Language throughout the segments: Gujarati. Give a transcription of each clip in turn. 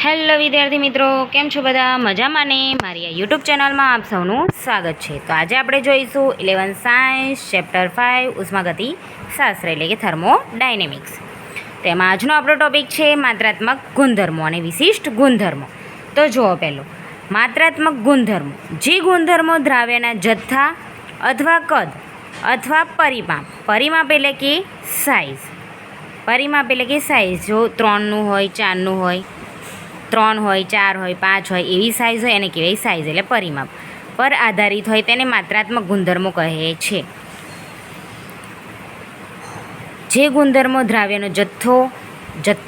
હેલો વિદ્યાર્થી મિત્રો, કેમ છો બધા? મજામાં ને? મારી આ યુટ્યુબ ચેનલમાં આપ સૌનું સ્વાગત છે. તો આજે આપણે જોઈશું 11 સાયન્સ ચેપ્ટર 5 ઉષ્માગતિ શાસ્ત્ર એટલે કે થર્મોડાયનેમિક્સ. તેમાં આજનો આપણો ટોપિક છે માત્રાત્મક ગુણધર્મો અને વિશિષ્ટ ગુણધર્મો. તો જુઓ પહેલો માત્રાત્મક ગુણધર્મો. જે ગુણધર્મો દ્રાવ્યના જથ્થા અથવા કદ અથવા પરિમાપ એટલે કે સાઇઝ. પરિમાપ એટલે કે સાઇઝ જો 3નું હોય, 4નું હોય, 3 હોય, 4 હોય, 5 હોય એવી સાઇઝ હોય એને કહેવાય સાઇઝ એટલે પરિમાપ પર આધારિત હોય તેને માત્રાત્મક ગુણધર્મો કહે છે. જે ગુણધર્મો દ્રાવ્યનો જથ્થો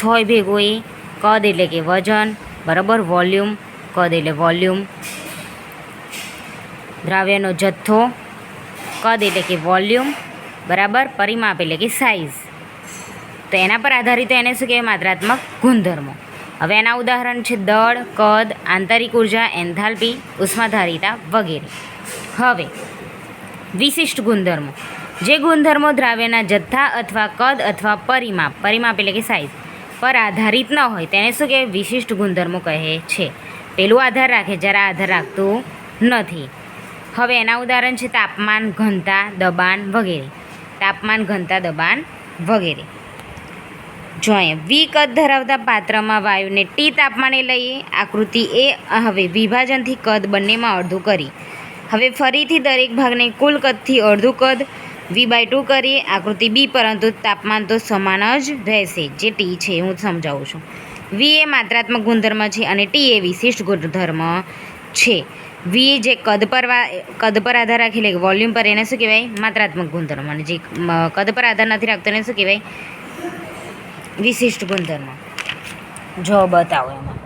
હોય ભેગો એ, કદ એટલે કે વજન બરાબર, વોલ્યુમ, કદ એટલે વોલ્યુમ, દ્રાવ્યનો જથ્થો, કદ એટલે કે વોલ્યુમ બરાબર, પરિમાપ એટલે કે સાઇઝ, તો એના પર આધારિત એને શું કહેવાય? માત્રાત્મક ગુણધર્મો. હવે એના ઉદાહરણ છે દળ, કદ, આંતરિક ઉર્જા, એન્થાલ્પી, ઉષ્માધારિતા વગેરે. હવે વિશિષ્ટ ગુણધર્મો. જે ગુણધર્મો દ્રાવ્યના જથ્થા અથવા કદ અથવા પરિમાપ એટલે કે સાઇઝ પર આધારિત ન હોય તેને શું કહેવાય? વિશિષ્ટ ગુણધર્મો કહે છે. પેલું આધાર રાખે, જ્યારે આધાર રાખતું નથી. હવે એના ઉદાહરણ છે તાપમાન, ઘનતા, દબાણ વગેરે. તાપમાન, ઘનતા, દબાણ વગેરે. જોઈએ વી કદ ધરાવતા પાત્રમાં વાયુને ટી તાપમાને લઈએ. આકૃતિ એ. હવે વિભાજનથી કદ બંનેમાં અડધું કરી. હવે ફરીથી દરેક ભાગને કુલ કદથી અડધું કદ V/2 કરીએ. આકૃતિ બી. પરંતુ તાપમાન તો સમાન જ રહેશે, જે ટી છે હું સમજાવું છું. વી એ માત્રાત્મક ગુણધર્મ છે અને ટી એ વિશિષ્ટ ગુણધર્મ છે. વી જે કદ પર આધાર રાખે એટલે વોલ્યુમ પર, એને શું કહેવાય? માત્રાત્મક ગુણધર્મ. અને જે કદ પર આધાર નથી રાખતો એને શું કહેવાય? વિશિષ્ટ ગુણધર્મ. જો બતાવો એમાં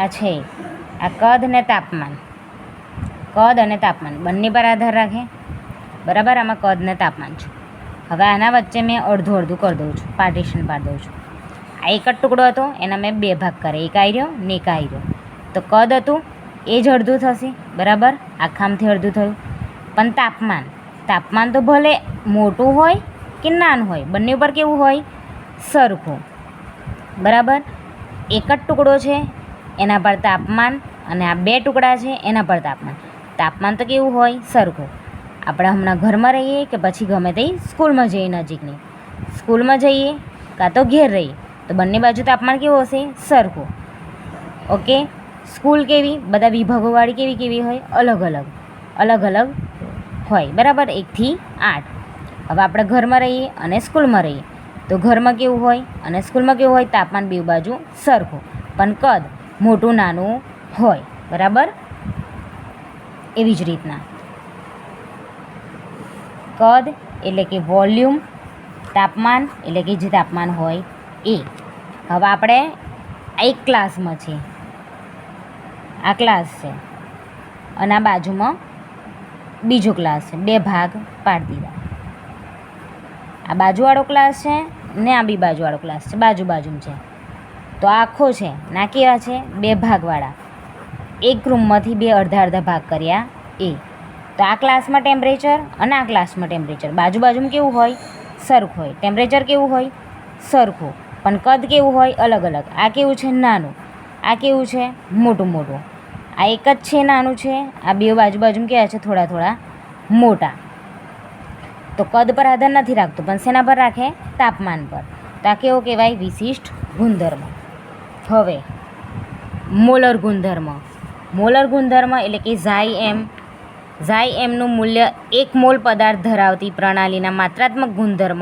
આ છે આ કદ ને તાપમાન. કદ અને તાપમાન બંને પર આધાર રાખે બરાબર. આમાં કદ ને તાપમાન છે. હવે આના વચ્ચે મેં અડધું કરી દઉં છું, પાર્ટીશન પાડી દઉં છું. આ એક જ ટુકડો હતો, એના મેં 2 ભાગ કરે, એક આવી રહ્યો ને એક આવી રહ્યો. તો કદ હતું એ જ અડધું થશે બરાબર, આખામથી અડધું થયું. પણ તાપમાન તો ભલે મોટું હોય કે નાનું હોય, બંને ઉપર કેવું હોય? સરખું બરાબર. એક જ ટુકડો છે એના પર તાપમાન, અને આ 2 ટુકડા છે એના પર તાપમાન તો કેવું હોય? સરખું. આપણે હમણાં ઘરમાં રહીએ કે પછી ગમે તે સ્કૂલમાં જઈએ, નજીકની સ્કૂલમાં જઈએ કાં તો ઘેર રહીએ, તો બંને બાજુ તાપમાન કેવું હશે? સરખું. ઓકે. સ્કૂલ કેવી? બધા વિભાગોવાળી કેવી હોય? અલગ અલગ હોય બરાબર, 1 થી 8. હવે આપણે ઘરમાં રહીએ અને સ્કૂલમાં રહીએ, તો ઘરમાં કેવું હોય અને સ્કૂલમાં કેવું હોય? તાપમાન બે બાજુ સરખું, પણ કદ મોટું નાનું હોય બરાબર. એવી જ રીતના કદ એટલે કે વોલ્યુમ, તાપમાન એટલે કે જે તાપમાન હોય એ. હવે આપણે એક ક્લાસમાં છે, આ ક્લાસ છે અને આ બાજુમાં બીજો ક્લાસ છે. 2 ભાગ પાડી દીધા. આ બાજુવાળો ક્લાસ છે ને આ બી બાજુવાળો ક્લાસ છે, બાજુમાં છે. તો આખો છે ના કેવા છે? 2 ભાગવાળા. એક રૂમમાંથી 2 અડધા ભાગ કર્યા એ. તો આ ક્લાસમાં ટેમ્પરેચર અને આ ક્લાસમાં ટેમ્પરેચર બાજુમાં કેવું હોય? સરખું હોય. ટેમ્પરેચર કેવું હોય? સરખું, પણ કદ કેવું હોય? અલગ. આ કેવું છે? નાનું. આ કેવું છે? મોટું. આ એક જ છે, નાનું છે. આ 2 બાજુમાં કેવા છે? થોડા મોટા. તો કદ પર આધાર નથી રાખતું, પણ શેના પર રાખે? તાપમાન પર. તો આ કેવો કહેવાય? વિશિષ્ટ ગુણધર્મ. હવે મોલર ગુણધર્મ. મોલર ગુણધર્મ એટલે કે ઝાઈ-એમનું મૂલ્ય 1 મોલ પદાર્થ ધરાવતી પ્રણાલીના માત્રાત્મક ગુણધર્મ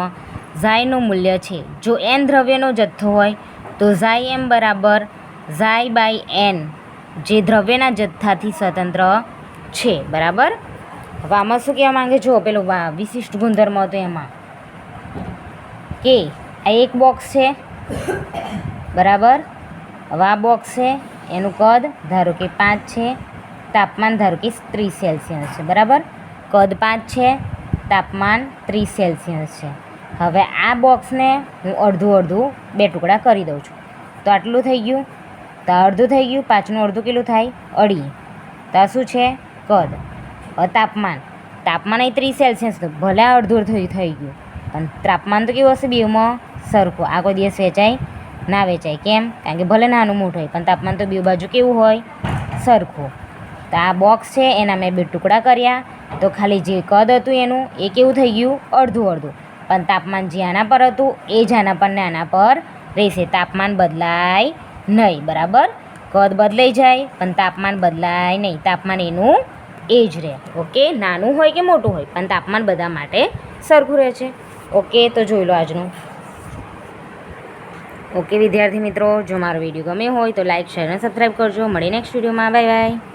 ઝાઈનું મૂલ્ય છે. જો n દ્રવ્યનો જથ્થો હોય તો ઝાઈ-એમ બરાબર ઝાઈ/n, જે દ્રવ્યના જથ્થાથી સ્વતંત્ર છે બરાબર. હવે આમાં શું કહેવા માંગે? જો પેલું વિશિષ્ટ ગુણધર્મ હતો એમાં કે આ એક બોક્સ છે બરાબર. હવે આ બોક્સ છે, એનું કદ ધારો કે 5 છે, તાપમાન ધારો કે 30 સેલ્સિયસ છે બરાબર. કદ 5 છે, તાપમાન 30 સેલ્સિયસ છે. હવે આ બોક્સને હું અડધું 2 ટુકડા કરી દઉં છું. તો આટલું થઈ ગયું. તો અડધું થઈ ગયું. 5નું અડધું કેટલું થાય? અઢી. તો આ શું છે? કદ. તાપમાન તાપમાન અહીં 30 સેલ્સિયસ તો ભલે અડધું થઈ ગયું, પણ તાપમાન તો કેવું હશે બેઉમાં સરખું. આ કોઈ દિવસ વેચાય ના વેચાય. કેમ? કારણ કે ભલે નાનું મોટું હોય પણ તાપમાન તો બેઉ બાજુ કેવું હોય? સરખું. તો આ બોક્સ છે એના મેં 2 ટુકડા કર્યા, તો ખાલી જે કદ હતું એનું એ કેવું થઈ ગયું? અડધું અડધું. પણ તાપમાન જે આના પર હતું એ જ આના પર ને આના પર રહેશે. તાપમાન બદલાય નહીં, બરાબર. કદ બદલાઈ જાય પણ તાપમાન બદલાય નહીં. તાપમાન એનું એ જ રહે. ઓકે, નાનું હોય કે મોટું હોય પણ તાપમાન બધા માટે સરખું રહે છે. ઓકે, તો જોઈ લો આજનું. ઓકે વિદ્યાર્થી મિત્રો, જો મારો વિડીયો ગમ્યો હોય તો લાઇક, શેર અને સબસ્ક્રાઈબ કરજો. મળી નેક્સ્ટ વિડીયોમાં. Bye bye.